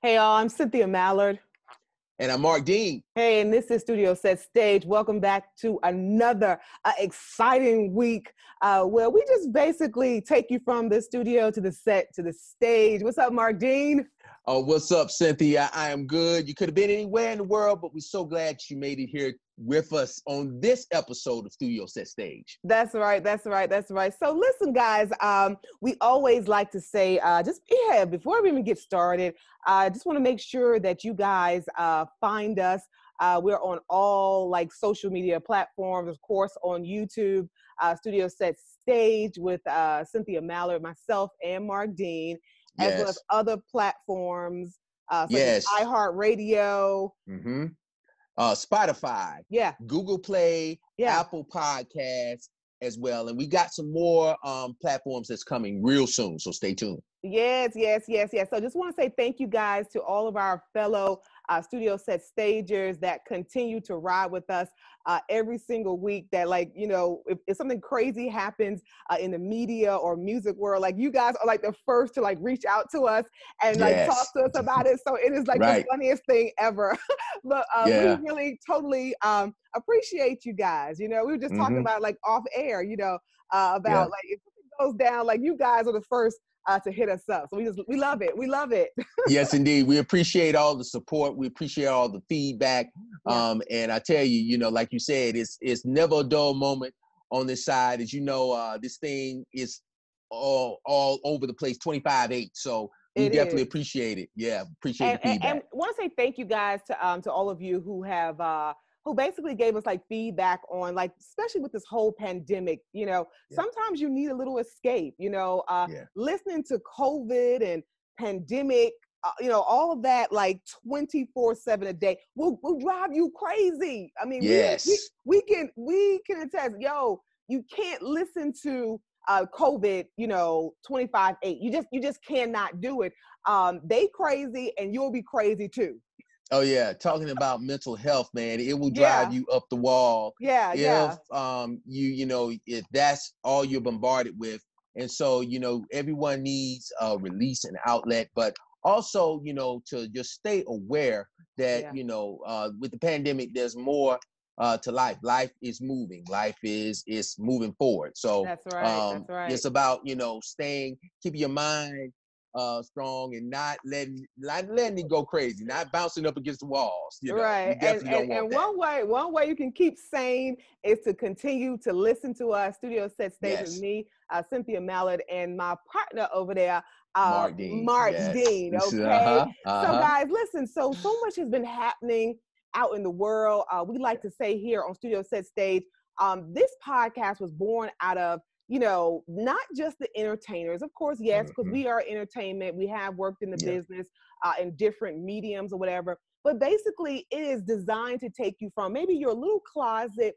Hey, y'all, I'm Cynthia Mallard. And I'm Marq Dean. Hey, and this is Studiosetstage. Welcome back to another exciting week where we just basically take you from the studio to the set to the stage. What's up, Marq Dean? Oh, what's up, Cynthia? I am good. You could have been anywhere in the world, but we're so glad you made it here with us on this episode of Studiosetstage. That's right. So listen, guys, we always like to say, before we even get started, I just want to make sure that you guys find us. We're on all social media platforms, of course, on YouTube, Studiosetstage with Cynthia Mallard, myself, and Marq Dean, as well as other platforms such as iHeartRadio. Mm-hmm. Spotify, Google Play, Apple Podcasts as well. And we got some more platforms that's coming real soon, so stay tuned. Yes. So just want to say thank you guys to all of our fellow Studiosetsstagers that continue to ride with us every single week. That if something crazy happens in the media or music world, you guys are the first to reach out to us and talk to us about it. So it is the funniest thing ever. But we really totally appreciate you guys. We were just talking about off air, about if something goes down, you guys are the first to hit us up. So we love it. We love it. Yes, indeed. We appreciate all the support. We appreciate all the feedback. And I tell you, like you said, it's never a dull moment on this side. As you know, this thing is all over the place, 25/8. So we definitely appreciate it. Yeah, appreciate the feedback. And want to say thank you guys to all of you who have who basically gave us feedback on especially with this whole pandemic, sometimes you need a little escape, listening to COVID and pandemic, all of that 24/7 a day will drive you crazy. I mean, we can attest, you can't listen to COVID, 25/8. You just cannot do it. They crazy and you'll be crazy too. Oh yeah, talking about mental health, man, it will drive you up the wall. If if that's all you're bombarded with. And so, everyone needs a release and outlet, but also, to just stay aware that, with the pandemic, there's more to life. Life is moving. Life is moving forward. So that's right. It's about, keeping your mind strong and not letting it go crazy, not bouncing up against the walls. Right. You definitely don't want that. One way you can keep sane is to continue to listen to us. Studiosetstage with me, Cynthia Mallard, and my partner over there, Marq Dean. Dean. Okay. So guys, listen. So much has been happening out in the world. We like to say here on Studiosetstage, this podcast was born out of not just the entertainers, of course, yes, because we are entertainment. We have worked in the business in different mediums or whatever, but basically it is designed to take you from maybe your little closet,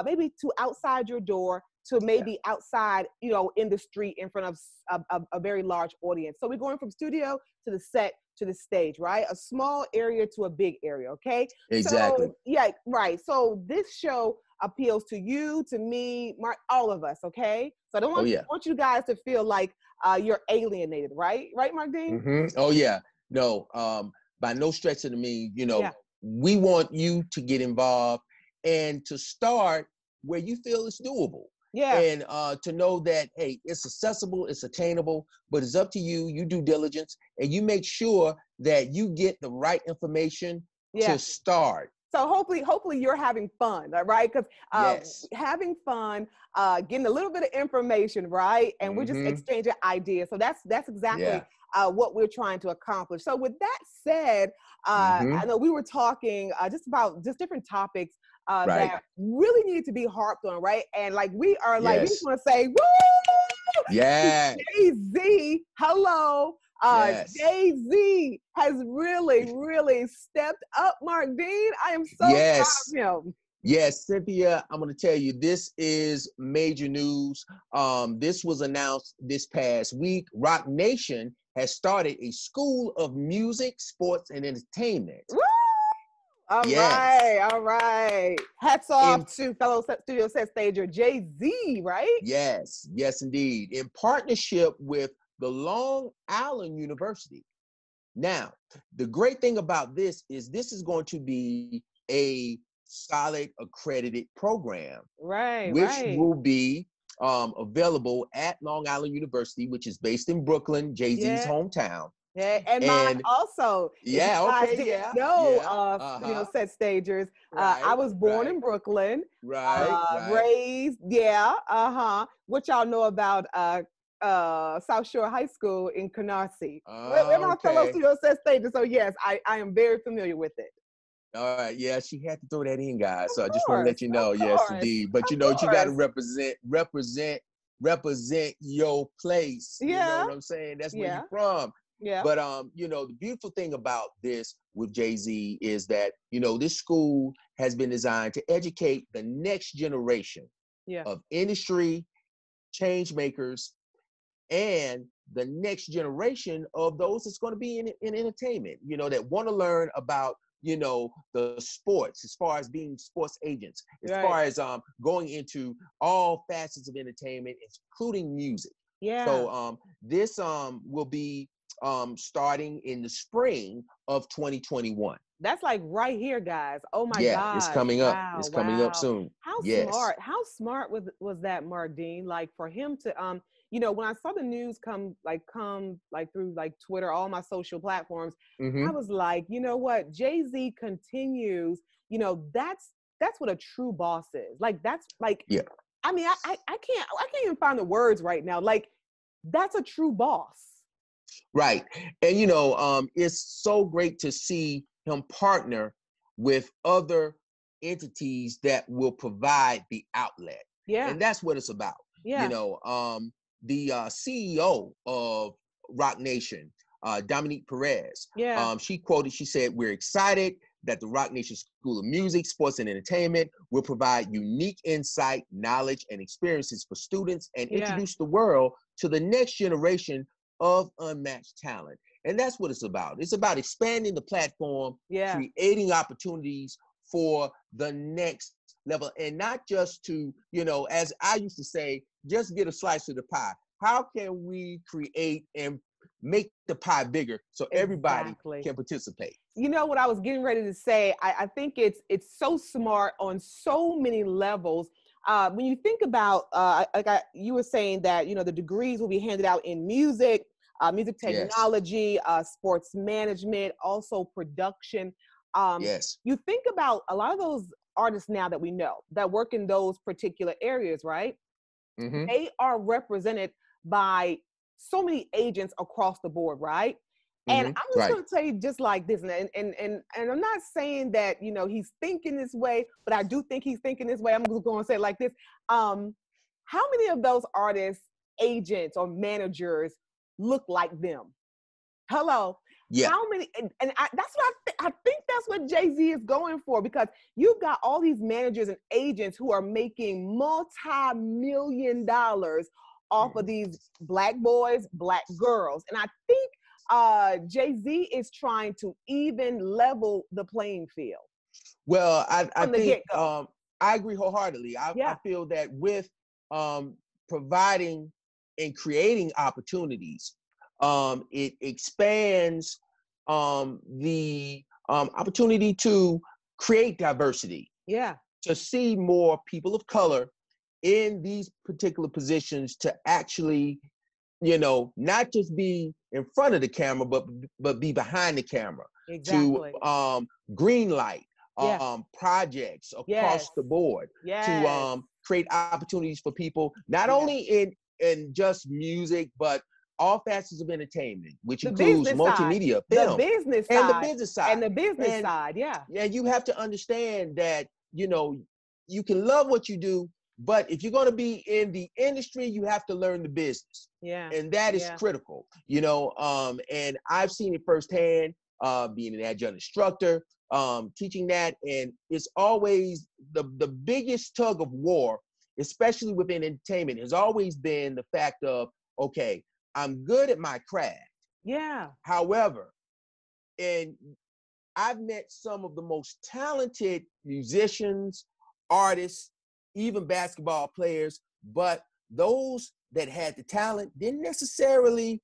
maybe to outside your door, to maybe outside, in the street in front of a very large audience. So we're going from studio to the set to the stage, right? A small area to a big area, okay? Exactly. So, So this show appeals to you, to me, Marq, all of us, okay? So I don't want you guys to feel like you're alienated, right? Right, Marq Dean? Mm-hmm. Oh yeah. No, by no stretch of the mean, we want you to get involved and to start where you feel it's doable. Yeah. And to know that, hey, it's accessible, it's attainable, but it's up to you. You do diligence and you make sure that you get the right information to start. So hopefully you're having fun, right? Because having fun, getting a little bit of information, right? And we're just exchanging ideas. So that's exactly what we're trying to accomplish. So with that said, I know we were talking just different topics that really need to be harped on, right? And we are we just want to say, woo! Yeah. Jay-Z, hello. Jay-Z has really stepped up, Marq Dean. I am so proud of him. Yes, Cynthia, I'm going to tell you, this is major news. This was announced this past week. Rocnation has started a school of music, sports, and entertainment. Woo! All right. Hats off to fellow Studiosetsstager Jay-Z, right? Yes, indeed. In partnership with the Long Island University. Now, the great thing about this is going to be a solid accredited program, which will be available at Long Island University, which is based in Brooklyn, Jay-Z's hometown. Yeah, and mine also. Yeah, okay, Set stagers. I was born in Brooklyn. Raised, what y'all know about South Shore High School in Canarsie. We're my fellow studio set stagers, so yes, I am very familiar with it. All right, yeah, she had to throw that in, guys. So I just want to let you know, yes, indeed. But you got to represent your place. You know what I'm saying? That's where you're from. Yeah. But the beautiful thing about this with Jay-Z is that, this school has been designed to educate the next generation of industry change makers and the next generation of those that's going to be in entertainment, that want to learn about, the sports, as far as being sports agents, as far as going into all facets of entertainment, including music. Yeah. So this will be starting in the spring of 2021. That's like right here, guys. Oh my God. Yeah, it's coming up. It's coming up soon. How smart was that, Marq Dean? Like for him to when I saw the news come through like Twitter, all my social platforms, I was like, you know what? Jay-Z continues, that's what a true boss is. Like that's like I mean, I can't even find the words right now. Like that's a true boss. Right. And it's so great to see him partner with other entities that will provide the outlet. Yeah. And that's what it's about. Yeah. The CEO of Rocnation, Dominique Perez, she said, "We're excited that the Rocnation School of Music, Sports, and Entertainment will provide unique insight, knowledge, and experiences for students and introduce the world to the next generation of unmatched talent." And that's what it's about. It's about expanding the platform, creating opportunities for the next level, and not just to, as I used to say, just get a slice of the pie. How can we create and make the pie bigger so everybody can participate? You know what I was getting ready to say? I think it's so smart on so many levels. When you think about, you were saying that, the degrees will be handed out in music, music technology, sports management, also production. You think about a lot of those artists now that we know that work in those particular areas, right? Mm-hmm. They are represented by so many agents across the board, right? Mm-hmm. And I'm just going to tell you just like this, and I'm not saying that, he's thinking this way, but I do think he's thinking this way. I'm just going to say it like this. How many of those artists, agents, or managers look like them? Hello. Yeah. How many? And that's what I think that's what Jay-Z is going for, because you've got all these managers and agents who are making multi-million dollars off of these Black boys, Black girls. And I think Jay-Z is trying to even level the playing field. Well, I think I agree wholeheartedly. I feel that with providing and creating opportunities, it expands the opportunity to create diversity. Yeah. To see more people of color in these particular positions, to actually, not just be in front of the camera, but be behind the camera. Exactly. To green light projects across the board. Yes. To create opportunities for people, not only in just music, but all facets of entertainment, which includes multimedia, film, the business side. Yeah. Yeah, you have to understand that, you can love what you do, but if you're going to be in the industry, you have to learn the business. Yeah. And that is critical, and I've seen it firsthand, being an adjunct instructor, teaching that. And it's always the biggest tug of war, especially within entertainment, has always been the fact of, okay, I'm good at my craft. Yeah. However, and I've met some of the most talented musicians, artists, even basketball players, but those that had the talent didn't necessarily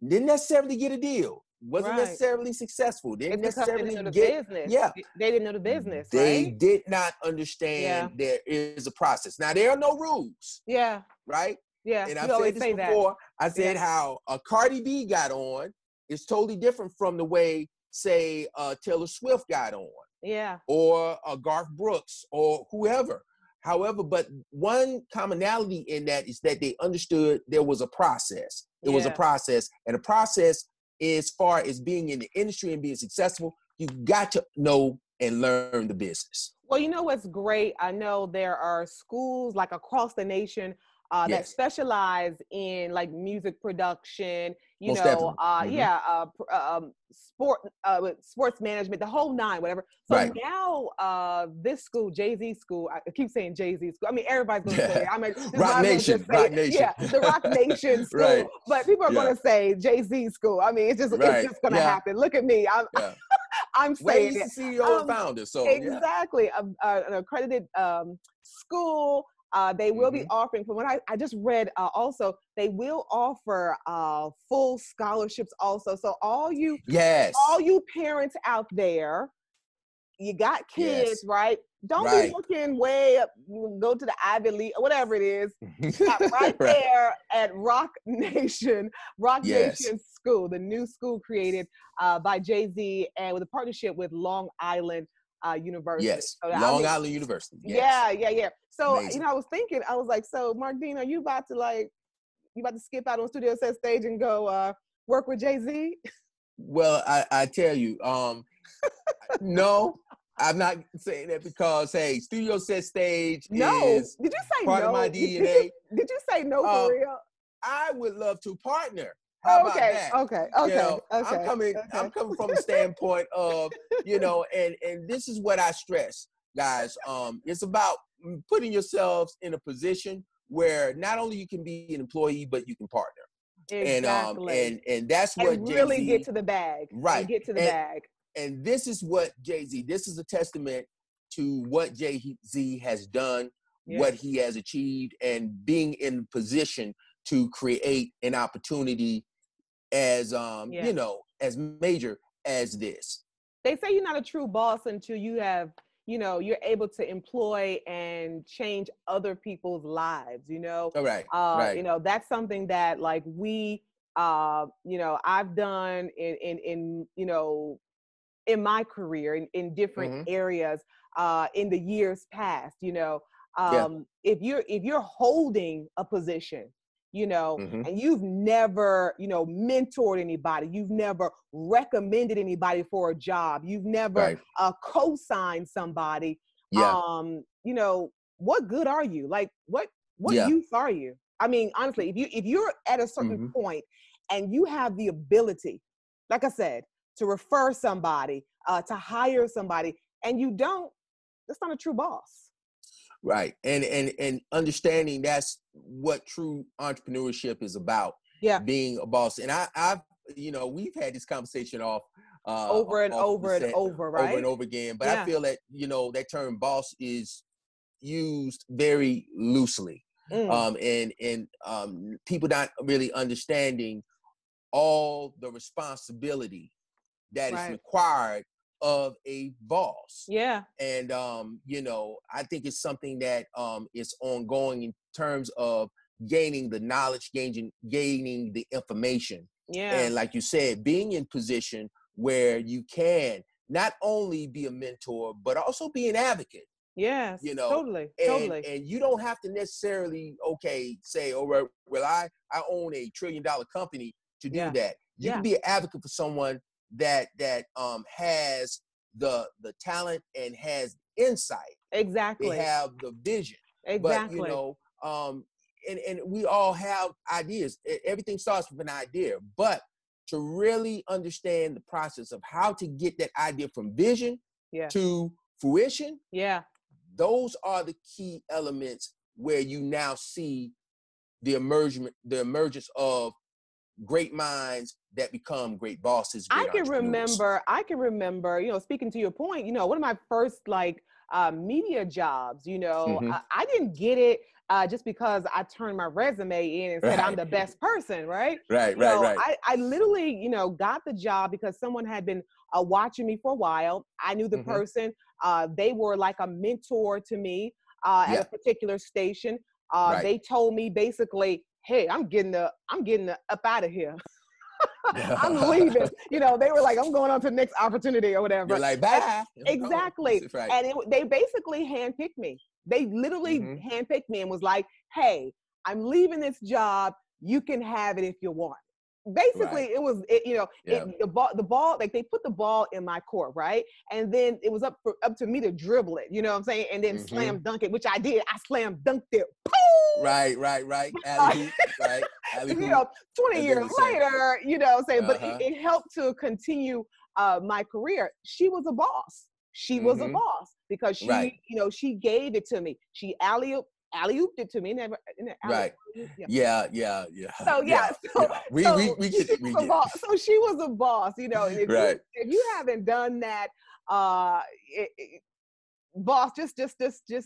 get a deal. wasn't necessarily successful. Didn't necessarily didn't know the get business. yeah. They didn't know the business. They right? did not understand there is a process. Now there are no rules. Yeah. Right. Yeah. And I've said this before. I said how a Cardi B got on is totally different from the way, say, Taylor Swift got on. Yeah. Or Garth Brooks or whoever. However, but one commonality in that is that they understood there was a process. It was a process, and a process, as far as being in the industry and being successful, you got to know and learn the business. Well, you know what's great? I know there are schools like across the nation that specialize in like music production, you Most know, sports management, the whole nine, whatever. So now this school, Jay-Z school, I keep saying Jay-Z school. I mean, everybody's going to say it. I mean, Rocnation. Yeah, the Rocnation school. But people are going to say Jay-Z school. I mean, it's just going to happen. Look at me. I'm saying he's the CEO and founder. So exactly, an accredited school. They will be offering, from what I just read, also they will offer full scholarships also. So all you parents out there, you got kids, right? Don't be looking way up, go to the Ivy League or whatever it is. There at Rocnation School, the new school created by Jay-Z and with a partnership with Long Island University. Yes, so, Island University. Yes. Yeah. So, amazing. I was thinking, I was like, so Marq Dean, are you about to skip out on Studiosetstage and go work with Jay-Z? Well, I tell you, no, I'm not saying that because, hey, Studiosetstage is Did you say part of my DNA. Did you say no for real? I would love to partner. How about that? Okay. I'm coming from a standpoint of, and this is what I stress, guys. It's about putting yourselves in a position where not only you can be an employee, but you can partner. Exactly. And that's what Jay-Z really get to the bag. Right. Get to the bag. And this is what Jay-Z, this is a testament to what Jay-Z has done, what he has achieved, and being in position to create an opportunity as as major as this. They say you're not a true boss until you have, you're able to employ and change other people's lives, Right. That's something that like we I've done in my career in different areas in the years past. If you're holding a position, and you've never, mentored anybody, you've never recommended anybody for a job, you've never co-signed somebody, what good are you? Like, what use are you? I mean, honestly, if you're at a certain point and you have the ability, like I said, to refer somebody, to hire somebody, and you don't, that's not a true boss. Right. And understanding that's what true entrepreneurship is about. Yeah. Being a boss. And I've we've had this conversation over and over, right? Over and over again. But I feel that, that term boss is used very loosely. And people not really understanding all the responsibility that is required of a boss. Yeah. And I think it's something that is ongoing in terms of gaining the knowledge, gaining the information. Yeah. And like you said, being in position where you can not only be a mentor, but also be an advocate. Yes. Totally. And you don't have to necessarily, say, well, I own $1 trillion company to do that. You can be an advocate for someone that has the talent and has insight. Exactly. They have the vision. Exactly. But and we all have ideas. Everything starts with an idea, but to really understand the process of how to get that idea from vision to fruition. Yeah. Those are the key elements where you now see the emergence of great minds that become great bosses. I can remember, speaking to your point, one of my first media jobs. You know, Mm-hmm. I didn't get it just because I turned my resume in and said I'm the best person, right? Right, You know, right. I literally, you know, got the job because someone had been watching me for a while. I knew the Mm-hmm. person. They were like a mentor to me at a particular station. They told me basically, hey, I'm getting up out of here. I'm leaving. You know, they were like, I'm going on to the next opportunity or whatever. You're like, bye. Exactly. Right. And they basically handpicked me. They literally handpicked me and was like, hey, I'm leaving this job. You can have it if you want. Basically, it was, the ball, like they put the ball in my court, right? And then it was up to me to dribble it, you know what I'm saying? And then slam dunk it, which I did. I slam dunked it. Boom! Right. Alley-hoop, right? Alley-hoop. You know, 20 years later, you know what I'm saying? But it helped to continue my career. She was a boss. She was a boss because she, you know, she gave it to me. She alley-ooped it to me. Never, right. Yeah. So we get it. So she was a boss, you know. And if you haven't done that, boss, just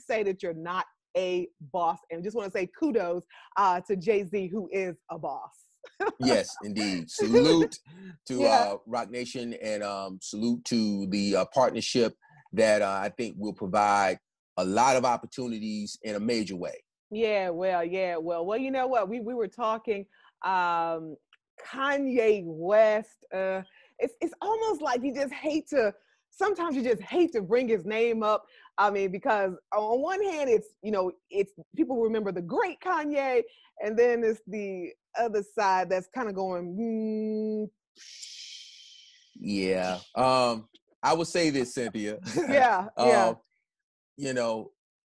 say that you're not a boss, and just want to say kudos to Jay-Z, who is a boss. Yes, indeed. Salute to Rocnation, and salute to the partnership that I think will provide a lot of opportunities in a major way. Well, you know what? We were talking Kanye West. It's almost like sometimes you just hate to bring his name up. I mean, because on one hand, it's people remember the great Kanye, and then it's the other side that's kind of going, Yeah. I would say this, Cynthia. You know,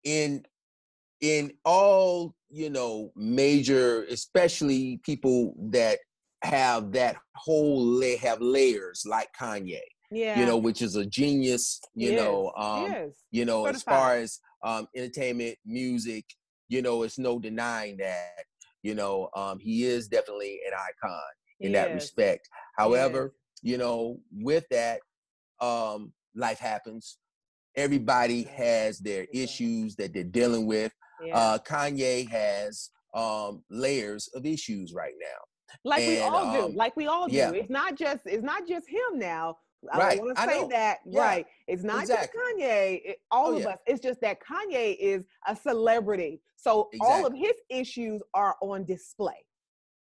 in all, you know, major, especially people that have that have layers like Kanye. You know, which is a genius, you know, Certified. As far as entertainment, music, you know, it's no denying that, you know, he is definitely an icon in that respect. However, you know, with that, life happens. Everybody has their issues that they're dealing with. Kanye has layers of issues right now. Like we all do. It's not just him now. I want to say that, right? It's not just Kanye. All of us. It's just that Kanye is a celebrity, so all of his issues are on display.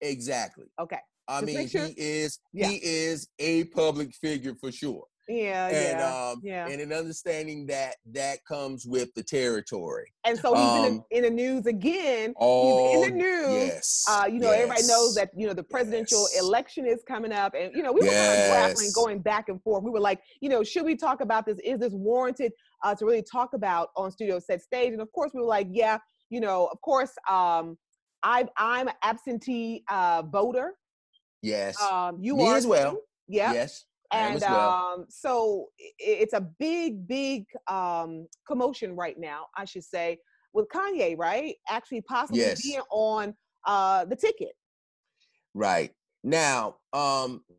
Exactly. Okay. I mean, he is a public figure for sure. And an understanding that comes with the territory. And so he's in the news again. He's in the news. Yes. Everybody knows that, you know, the presidential election is coming up. And, you know, we were kind of grappling, going back and forth. We were like, you know, should we talk about this? Is this warranted to really talk about on Studiosetstage? And of course, we were like, yeah, you know, of course, I'm an absentee voter. Yes. You Me are as well. too. Yeah. Yes. And so it's a big commotion right now, I should say, with Kanye, right? Actually possibly being on the ticket. Right. Now,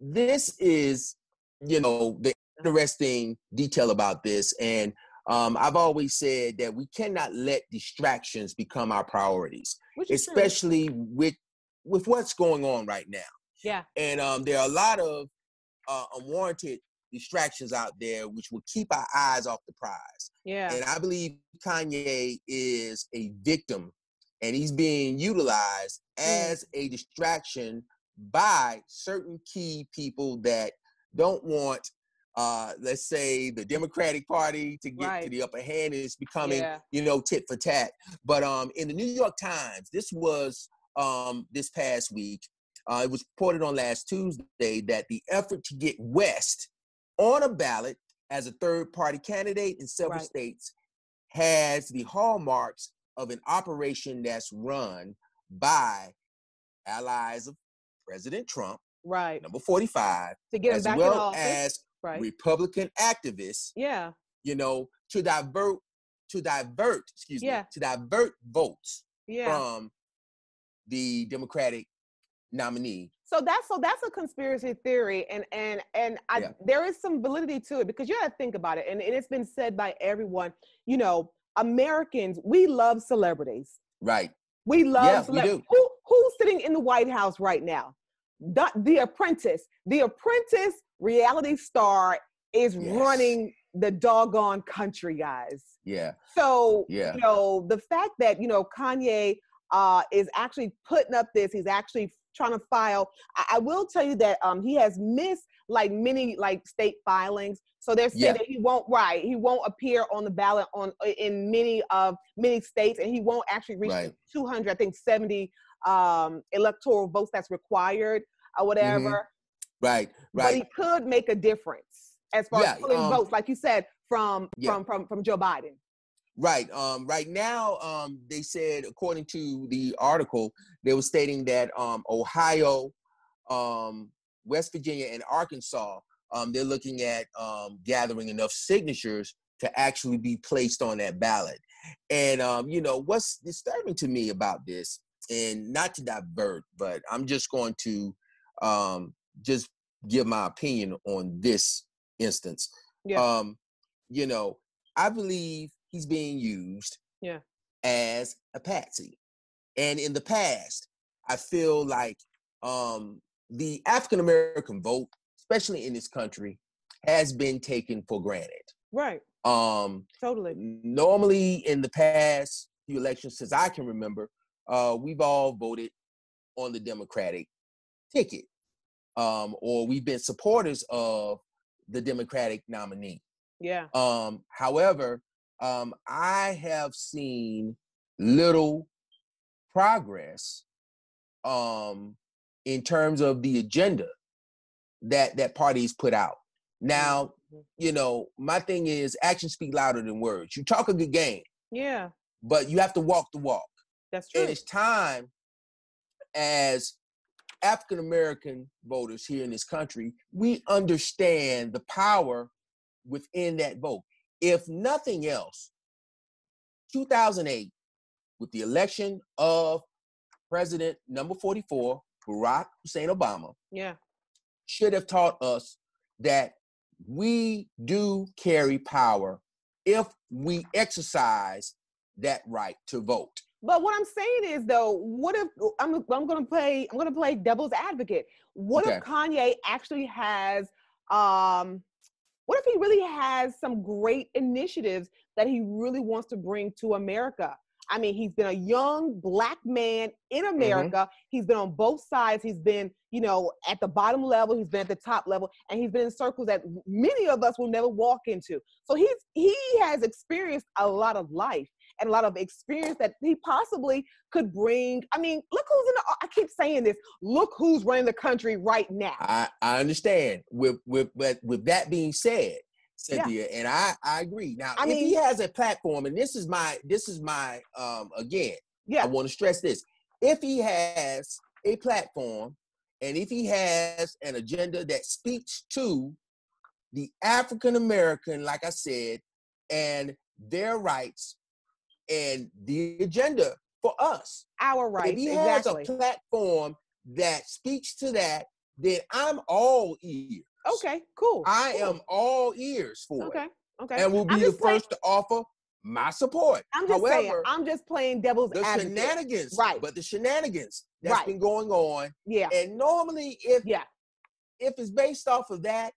this is, you know, the interesting detail about this. And I've always said that we cannot let distractions become our priorities, especially with what's going on right now. Yeah. And there are a lot of unwarranted distractions out there which will keep our eyes off the prize. Yeah. And I believe Kanye is a victim, and he's being utilized as a distraction by certain key people that don't want, let's say, the Democratic Party to get to the upper hand. It's becoming, you know, tit for tat. But in the New York Times, this was this past week, it was reported on last Tuesday that the effort to get West on a ballot as a third-party candidate in several states has the hallmarks of an operation that's run by allies of President Trump, number 45, to get him as back well in office. as Republican activists, you know, to divert votes from the Democratic nominee. So that's a conspiracy theory, and there is some validity to it, because you got to think about it, and it's been said by everyone. You know, Americans, we love celebrities. Right. We love we do. Who's sitting in the White House right now? The Apprentice. The Apprentice reality star is running the doggone country, guys. Yeah. So, you know, the fact that, you know, Kanye is actually putting up this, he's actually trying to file. I will tell you that he has missed like many like state filings. So they're saying that he won't appear on the ballot in many states, and he won't actually reach the 270 electoral votes that's required or whatever. Right. But he could make a difference as far as pulling votes, like you said, from Joe Biden. Right. Right now, they said, according to the article, they were stating that Ohio, West Virginia, and Arkansas, they're looking at gathering enough signatures to actually be placed on that ballot. And, you know, what's disturbing to me about this, and not to divert, but I'm just going to just give my opinion on this instance. You know, I believe he's being used as a patsy. And in the past, I feel like the African-American vote, especially in this country, has been taken for granted. Right. Totally. Normally in the past few elections, since I can remember, we've all voted on the Democratic ticket, or we've been supporters of the Democratic nominee. Yeah. However, I have seen little progress in terms of the agenda that parties put out. Now, you know, my thing is actions speak louder than words. You talk a good game. Yeah. But you have to walk the walk. That's true. And it's time, as African-American voters here in this country, we understand the power within that vote. If nothing else, 2008, with the election of President number 44, Barack Hussein Obama, should have taught us that we do carry power if we exercise that right to vote. But what I'm saying is, though, what if I'm gonna play devil's advocate? What if Kanye actually has what if he really has some great initiatives that he really wants to bring to America? I mean, he's been a young Black man in America. He's been on both sides. He's been, you know, at the bottom level. He's been at the top level, and he's been in circles that many of us will never walk into. So he has experienced a lot of life and a lot of experience that he possibly could bring. I mean, look who's I keep saying this. Look who's running the country right now. I understand. With that being said, Cynthia, and I agree. Now, if he has a platform, and this is my again, I want to stress this. If he has a platform, and if he has an agenda that speaks to the African American, like I said, and their rights, and the agenda for us, our rights, if he has a platform that speaks to that, then I'm all ears. Okay, cool. I am all ears for it. Okay. And will be the first to offer my support. However, I'm just playing devil's advocate. Shenanigans, but the shenanigans that's been going on. Yeah. And normally, if it's based off of that,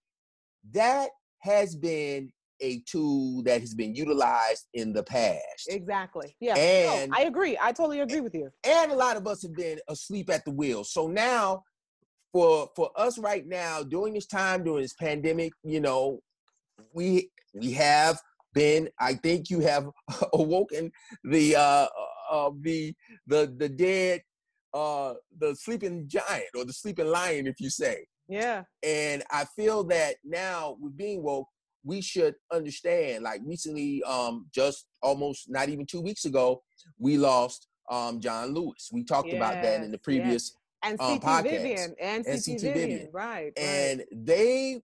that has been a tool that has been utilized in the past. Exactly. Yeah. And I agree. I totally agree with you. And a lot of us have been asleep at the wheel. So now, for us right now, during this time, during this pandemic, you know, we have been, I think you have awoken the dead, the sleeping giant, or the sleeping lion, if you say. Yeah. And I feel that now, with being woke, we should understand, like recently, just almost not even 2 weeks ago, we lost John Lewis. We talked about that in the previous and podcast. And CT Vivian. Right. And they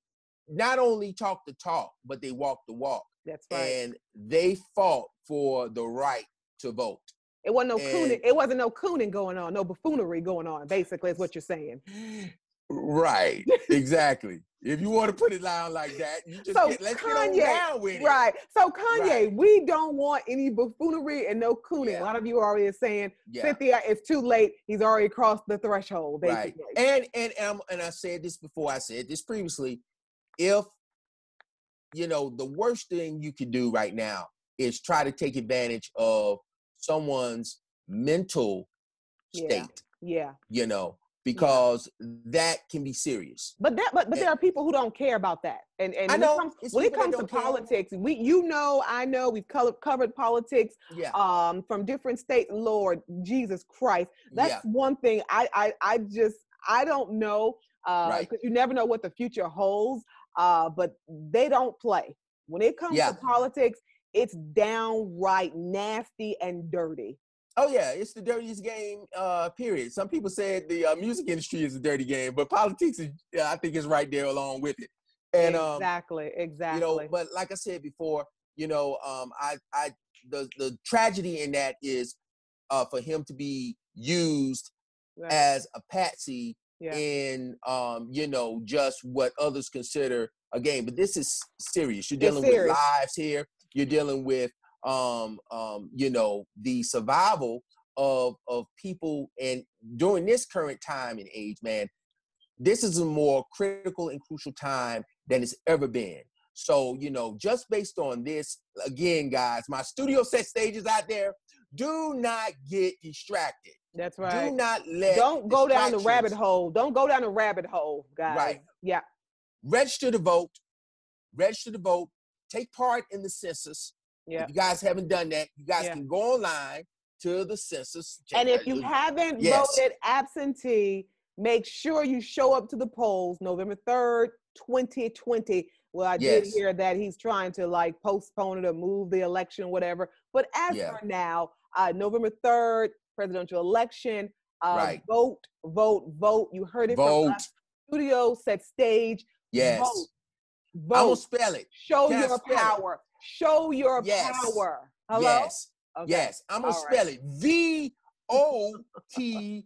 not only talked the talk, but they walked the walk. That's right. And they fought for the right to vote. It wasn't no cooning. It wasn't no cooning going on, no buffoonery going on. Basically, is what you're saying. Right. Exactly. If you want to put it down like that, you just let's get on down with it. Right. So Kanye, we don't want any buffoonery and no cooning. A lot of you are already saying, Cynthia, it's too late. He's already crossed the threshold, basically. Right. And I said this before, I said this previously. If the worst thing you could do right now is try to take advantage of someone's mental state. Because that can be serious. But there are people who don't care about that. And I know when it comes to politics, I know we've covered politics from different states. Lord Jesus Christ. That's one thing I don't know. Because you never know what the future holds. But they don't play. When it comes to politics, it's downright nasty and dirty. Oh yeah, it's the dirtiest game, period. Some people said the music industry is a dirty game, but politics is, I think, is right there along with it. And exactly. But like I said before, the tragedy in that is for him to be used as a patsy in just what others consider a game. But this is serious. You're dealing with lives here. You're dealing with the survival of people, and during this current time and age, man, this is a more critical and crucial time than it's ever been. So, just based on this, again, guys, my studio set stages out there, do not get distracted. That's right. Don't go down the rabbit hole. Don't go down the rabbit hole, guys. Right. Yeah. Register to vote. Take part in the census. Yeah. If you guys haven't done that, you guys can go online to the census. And if you haven't voted absentee, make sure you show up to the polls November 3rd, 2020. Well, I did hear that he's trying to postpone it or move the election, whatever. But as for now, November 3rd, presidential election, vote. You heard it from us. Studiosetstage. Yes. Vote. I'm going to spell it. Show your power. Show your power. Hello? Yes. Okay. Yes. I'm going to spell it. VOTE.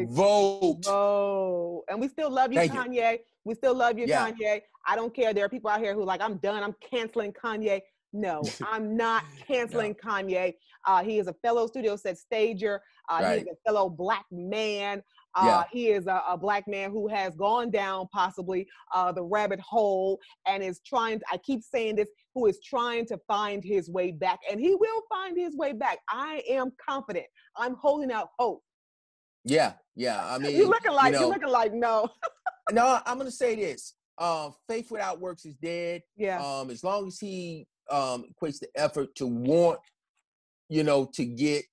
Vote. Vote. And we still love you, Kanye. We still love you, Kanye. I don't care. There are people out here who I'm done. I'm canceling Kanye. No, I'm not canceling Kanye. He is a fellow studio set stager. He is a fellow Black man. He is a Black man who has gone down possibly the rabbit hole and is trying, I keep saying this, who is trying to find his way back. And he will find his way back. I am confident. I'm holding out hope. Yeah. I mean, you're looking like no. No, I'm going to say this. Faith without works is dead. Yeah. As long as he equates the effort to want, to get,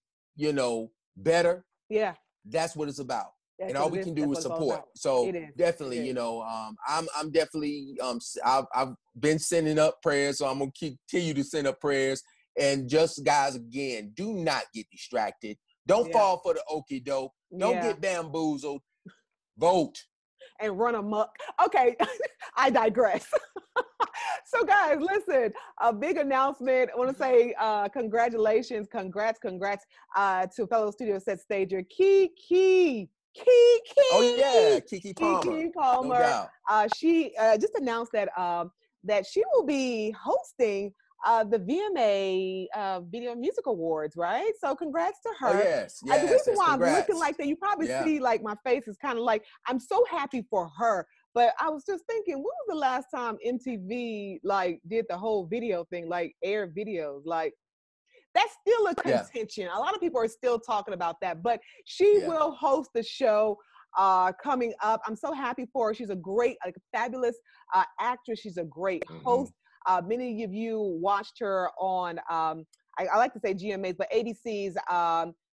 better. Yeah. That's what it's about. And all we can do is support. So definitely, I'm definitely, I've been sending up prayers, so I'm going to continue to send up prayers. And just, guys, again, do not get distracted. Don't fall for the okie doke. Don't get bamboozled. Vote. And run amok. Okay, I digress. So guys, listen, a big announcement. I want to say congratulations, congrats to fellow studio set stager Kiki. Oh yeah, Kiki Palmer. Kiki Palmer. No doubt. She just announced that she will be hosting the VMA Video Music Awards, right? So congrats to her. Oh, yes. The reason why I'm looking like that, you probably see my face is kind of I'm so happy for her. But I was just thinking, when was the last time MTV did the whole video thing, air videos? That's still a contention. A lot of people are still talking about that, but she will host the show coming up. I'm so happy for her. She's a great, fabulous actress. She's a great host. Many of you watched her on, I like to say GMAs, but ABC's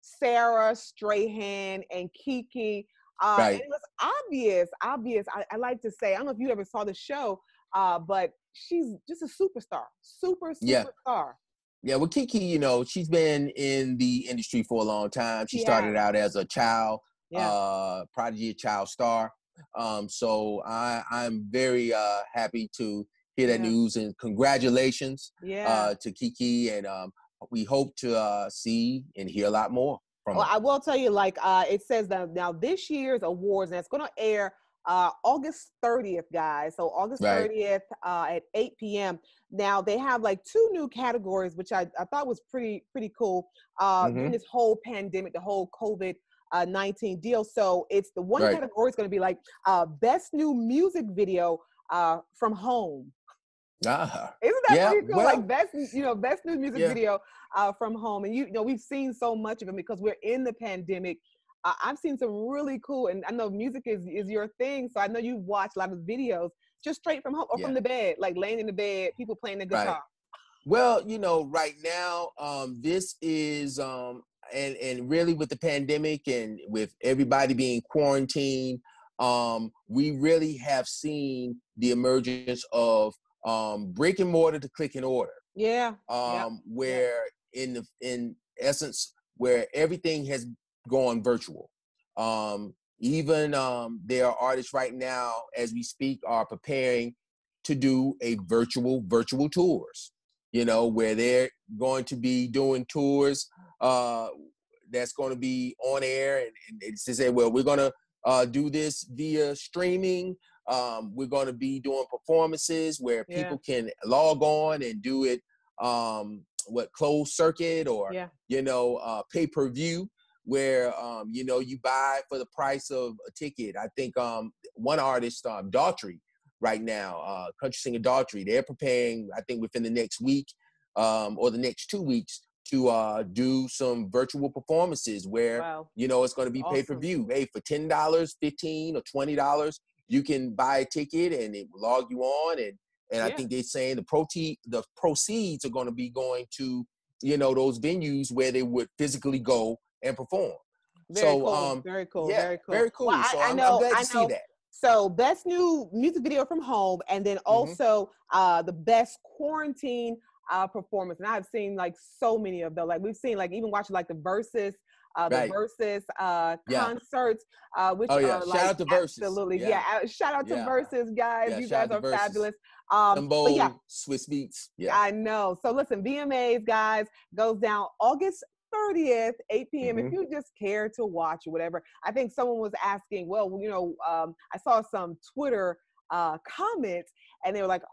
Sarah Strahan and Kiki. It was obvious. I like to say, I don't know if you ever saw the show, but she's just a superstar, superstar. Yeah, well, Kiki, she's been in the industry for a long time. She started out as a child prodigy, child star. So I'm very happy to hear that news, and congratulations to Kiki. And we hope to see and hear a lot more from Well, her. I will tell you, like it says that now this year's awards, and it's going to air August 30th, guys. So August 30th at 8 p.m. Now they have like 2 new categories, which I thought was pretty cool during this whole pandemic, the whole COVID-19 deal. So it's the one category is going to be like best new music video from home. Isn't that pretty cool? Well, like best new music video from home. And you know, we've seen so much of them because we're in the pandemic. I've seen some really cool, and I know music is your thing, so I know you've watched a lot of videos just straight from home or from the bed, like laying in the bed, people playing the guitar. Right. Well, you know, right now, this is and really with the pandemic and with everybody being quarantined, we really have seen the emergence of brick and mortar to click and order. Where in essence, where everything has gone virtual. Even there are artists right now, as we speak, are preparing to do a virtual tours. You know, where they're going to be doing tours that's going to be on air, and it's to say, well, we're going to do this via streaming. We're going to be doing performances where people can log on and do it, closed circuit or, pay-per-view, where, you buy for the price of a ticket. I think one artist, Daughtry, right now, country singer Daughtry, they're preparing, I think within the next week or the next 2 weeks to do some virtual performances where, it's going to be pay-per-view. Hey, for $10, $15 or $20, you can buy a ticket and it will log you on. And I think they're saying the proceeds are going to be going to, those venues where they would physically go and perform. Very cool. Very cool. Well, so I'm glad to see that. So best new music video from home, and then also the best quarantine performance. And I've seen like so many of them. Like we've seen, like even watching like the Versus concerts, which are like shout out to Versus. Absolutely, shout out to Versus, guys. You guys are fabulous. Swiss Beats. I know. So listen, VMAs, guys, goes down August 30th, 8 p.m. If you just care to watch or whatever. I think someone was asking, I saw some Twitter comments and they were like,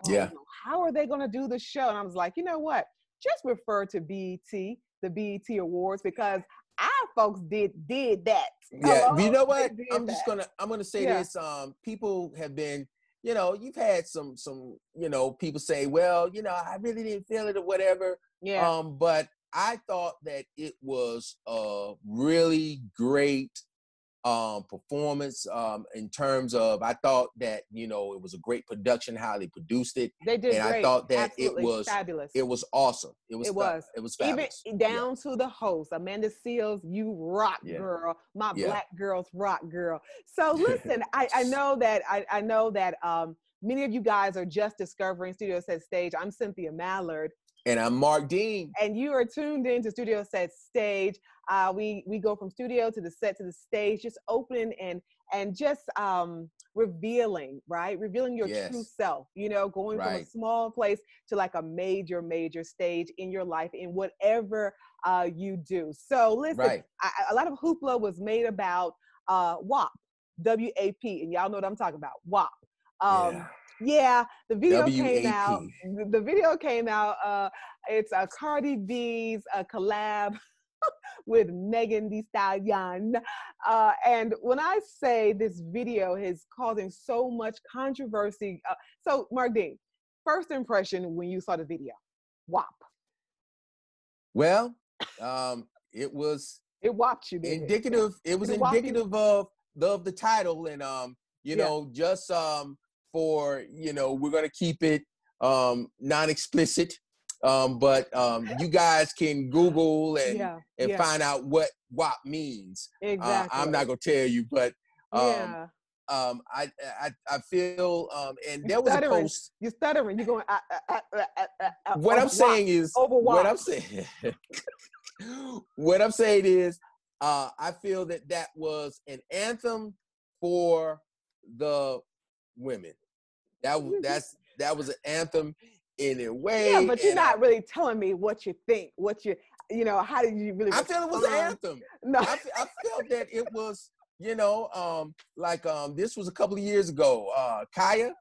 how are they going to do the show? And I was like, you know what? Just refer to BET, the BET Awards, because our folks did that. Yeah, you know what? I'm gonna say this. People have been, you've had some, people say, well, I really didn't feel it or whatever. Yeah. But I thought that it was a really great performance in terms of, I thought that, it was a great production, how they produced it. They did and great. I thought that Absolutely it was fabulous. It was awesome. It was fabulous. Even down to the host, Amanda Seals, you rock, girl. My Black girls rock, girl. So listen, I know that many of you guys are just discovering Studiosetstage. I'm Cynthia Mallard. And I'm Marq Dean. And you are tuned in to Studiosetstage. We go from studio to the set to the stage, just opening and just revealing, right? Revealing your true self, going from a small place to like a major stage in your life, in whatever you do. So listen, a lot of hoopla was made about WAP, W-A-P, and y'all know what I'm talking about, WAP. The video came out. The video came out. It's a Cardi B's collab with Meganthee Stallion. And when I say this video is causing so much controversy, so Marq Dean, first impression when you saw the video, WAP. It was. It WAP'd you. Indicative. It was indicative of the title, and just for we're gonna keep it non-explicit, but you guys can Google and find out what WAP means. Exactly. I'm not gonna tell you, but I feel and there was a post. You're stuttering. You're going. What I'm saying is what I'm saying. What I'm saying is, I feel that was an anthem for the women. That was an anthem, any way. Yeah, but you're not really telling me what you think, how did you really respond? I feel it was an anthem. No. I felt that it was, this was a couple of years ago. Kaya,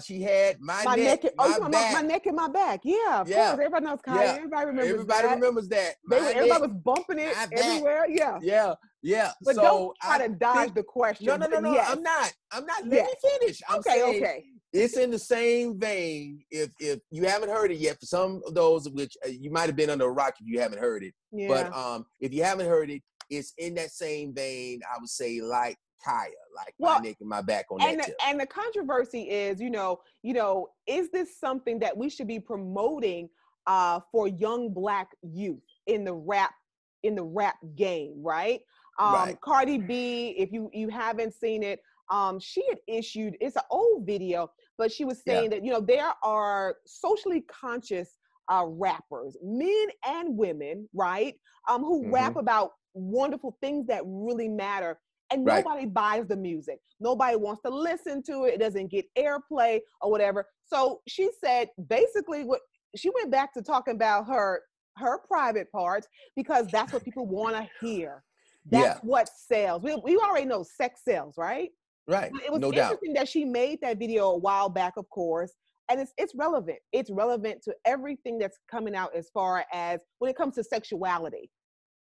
she had my neck, my back. My neck and my back. Yeah, of course. Everybody knows Kaya. Yeah. Everybody remembers Everybody that. remembers that. Everybody was bumping it everywhere. Yeah. Yeah. But so don't try to dodge the question. No. Yes. I'm not. Let me finish. I'm saying okay. It's in the same vein. If you haven't heard it yet, for some of those, which you might have been under a rock if you haven't heard it. Yeah. But if you haven't heard it, it's in that same vein. I would say like Kaya, like my neck and my back on that tip. And the controversy is, is this something that we should be promoting for young Black youth in the rap game, right? Right. Cardi B, if you haven't seen it, she had issued, it's an old video, but she was saying that, there are socially conscious rappers, men and women, right? Who rap about wonderful things that really matter. And nobody buys the music. Nobody wants to listen to it. It doesn't get airplay or whatever. So she said, basically, she went back to talking about her private parts because that's what people want to hear. That's what sells. We already know sex sells, right? Right. But it was interesting that she made that video a while back, of course, and it's relevant. It's relevant to everything that's coming out as far as when it comes to sexuality.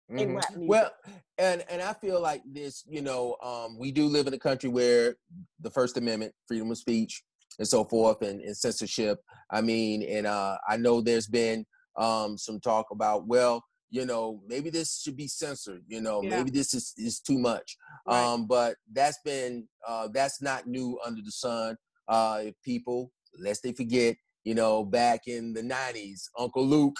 In rap music. Well, and I feel like this, we do live in a country where the First Amendment, freedom of speech, and so forth, and censorship. I mean, and I know there's been some talk about, maybe this should be censored. Maybe this is too much. Right. But that's not new under the sun. If people, lest they forget, back in the 90s, Uncle Luke.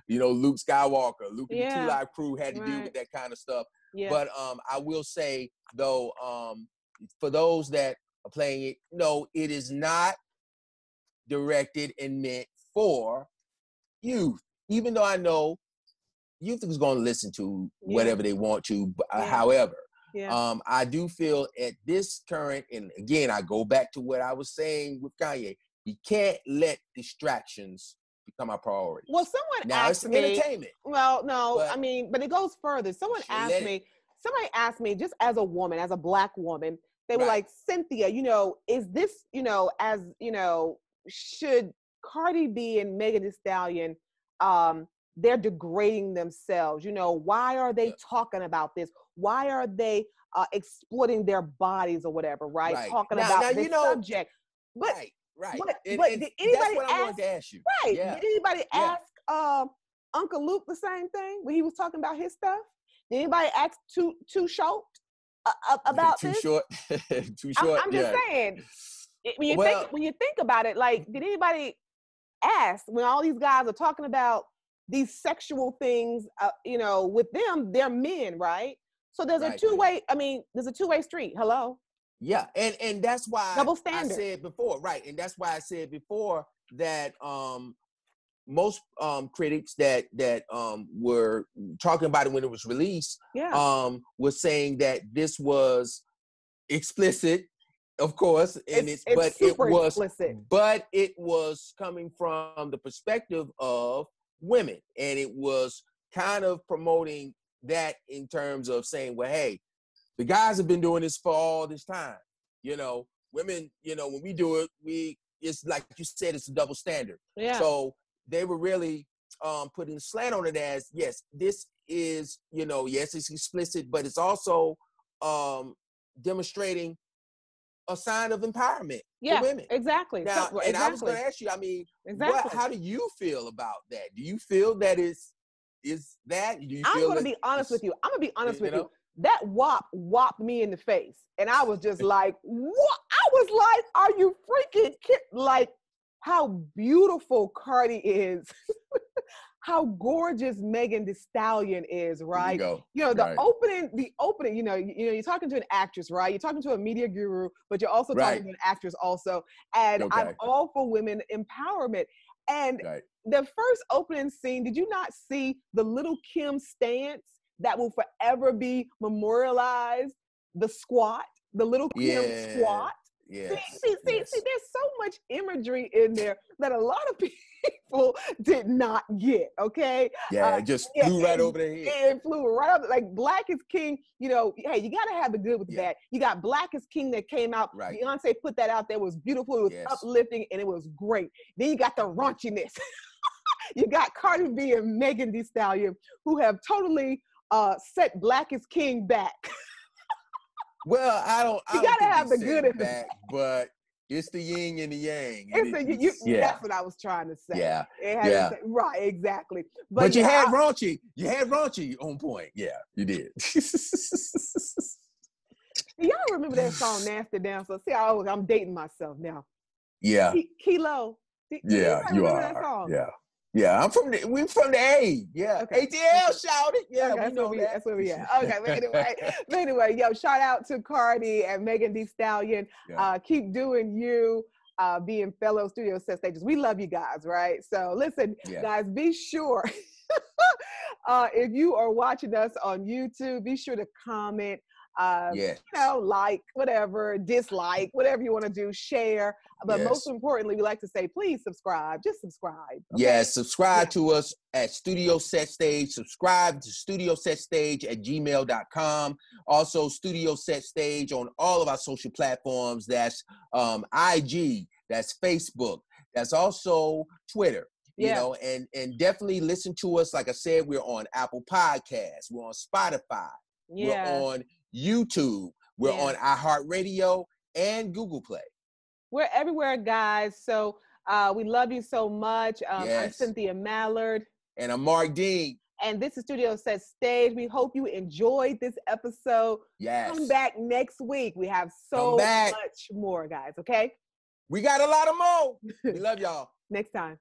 Luke Skywalker, Luke and the 2 Live Crew had to deal with that kind of stuff. Yeah. But I will say, though, for those that are playing it, no, it is not directed and meant for youth. Even though I know youth is going to listen to whatever they want to. However, I do feel at this current, and again, I go back to what I was saying with Kanye, you can't let distractions become our priority. Well, someone asked me. Entertainment. Well, no, but it goes further. Somebody asked me, just as a woman, as a Black woman, they were like, Cynthia, is this, should Cardi B and Megan Thee Stallion, they're degrading themselves. Why are they talking about this? Why are they exploiting their bodies or whatever, right? Talking about this subject. But Right. But did anybody that's what I wanted to ask you. Right. Yeah. Did anybody ask Uncle Luke the same thing when he was talking about his stuff? Did anybody ask Too Short about too this? Short. Too Short. I'm just saying. When you think about it, like, did anybody ask when all these guys are talking about these sexual things? With them, they're men, right? So there's a two-way. I mean, there's a two-way street. Hello. Yeah, and that's why double standard. I said before, right? And that's why I said before that most critics that were talking about it when it was released, was saying that this was explicit, of course, and it was coming from the perspective of women, and it was kind of promoting that in terms of saying, well, hey, the guys have been doing this for all this time. Women, when we do it, it's like you said, it's a double standard. Yeah. So they were really putting a slant on it as, yes, this is, yes, it's explicit, but it's also demonstrating a sign of empowerment for women. Exactly. Now, and I was going to ask you, how do you feel about that? Do you feel that that? Do you I'm going to be honest with you. That WAP whopped me in the face. And I was just like, what? I was like, are you freaking kidding? Like, how beautiful Cardi is. How gorgeous Megan Thee Stallion is, right? The opening, you're talking to an actress, right? You're talking to a media guru, but you're also talking to an actress also. And I'm all for women empowerment. And the first opening scene, did you not see the Little Kim stance that will forever be memorialized? The squat, the Little Kim squat. See, there's so much imagery in there that a lot of people did not get, okay? Yeah, it just flew right over their head. It flew right up, like Black is King, you know, hey, you gotta have the good with the bad. You got Black is King that came out, Beyonce put that out there, it was beautiful, it was uplifting, and it was great. Then you got the raunchiness. You got Cardi B and Meganthee Stallion, who have totally set Black is King back. Well, I don't gotta have the good in the bad, but it's the yin and the yang. That's what I was trying to say. Yeah. Right, exactly. But you had raunchy. You had raunchy on point. Yeah, you did. Y'all remember that song Nasty Dancer? See, I'm dating myself now. Yeah. Kilo. You are. That song? Yeah, we from the A. Yeah. Okay. ATL shouted. Yeah, okay, that's where we at. Okay, but anyway, yo, shout out to Cardi and Meganthee Stallion. Keep doing you, being fellow Studio Set Stages. We love you guys, right? So listen, guys, be sure, if you are watching us on YouTube, be sure to comment, you know, like, whatever, dislike, whatever you want to do, share. But most importantly, we like to say, please subscribe. Just subscribe. Okay? Yes, subscribe to us at Studiosetstage. Subscribe to Studiosetstage@gmail.com. Also, Studiosetstage on all of our social platforms. That's IG, that's Facebook, that's also Twitter. You know, and definitely listen to us. Like I said, we're on Apple Podcasts. We're on Spotify. We're on YouTube. We're on iHeartRadio and Google Play. We're everywhere, guys. So we love you so much. I'm Cynthia Mallard. And I'm Marq Dean. And this is Studiosetstage. We hope you enjoyed this episode. Yes. Come back next week. We have so much more, guys. Okay? We got a lot of more. We love y'all. Next time.